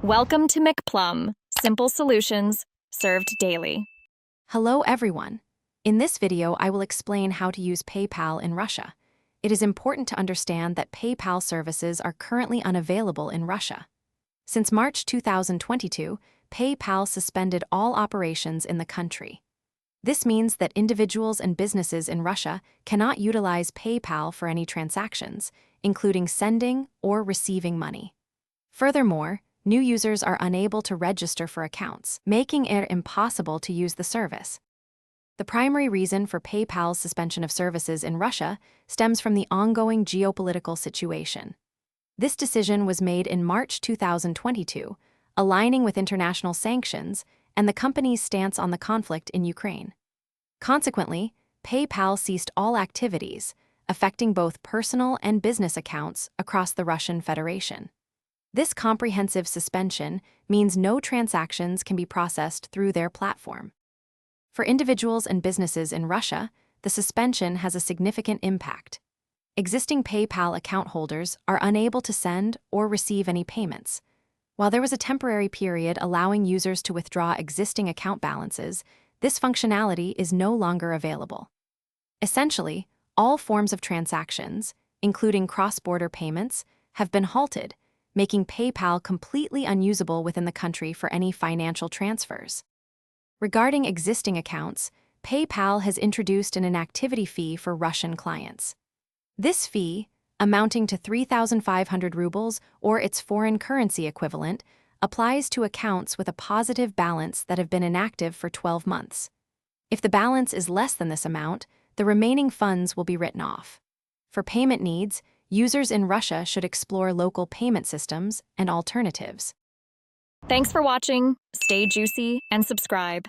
Welcome to McPlum, simple solutions served daily. Hello everyone. In this video, I will explain how to use PayPal in Russia. It is important to understand that PayPal services are currently unavailable in Russia. Since March 2022, PayPal suspended all operations in the country. This means that individuals and businesses in Russia cannot utilize PayPal for any transactions, including sending or receiving money. Furthermore, new users are unable to register for accounts, making it impossible to use the service. The primary reason for PayPal's suspension of services in Russia stems from the ongoing geopolitical situation. This decision was made in March 2022, aligning with international sanctions and the company's stance on the conflict in Ukraine. Consequently, PayPal ceased all activities, affecting both personal and business accounts across the Russian Federation. This comprehensive suspension means no transactions can be processed through their platform. For individuals and businesses in Russia, the suspension has a significant impact. Existing PayPal account holders are unable to send or receive any payments. While there was a temporary period allowing users to withdraw existing account balances, this functionality is no longer available. Essentially, all forms of transactions, including cross-border payments, have been halted, making PayPal completely unusable within the country for any financial transfers. Regarding existing accounts, PayPal has introduced an inactivity fee for Russian clients. This fee, amounting to 3,500 rubles or its foreign currency equivalent, applies to accounts with a positive balance that have been inactive for 12 months. If the balance is less than this amount, the remaining funds will be written off. For payment needs, users in Russia should explore local payment systems and alternatives. Thanks for watching. Stay juicy and subscribe.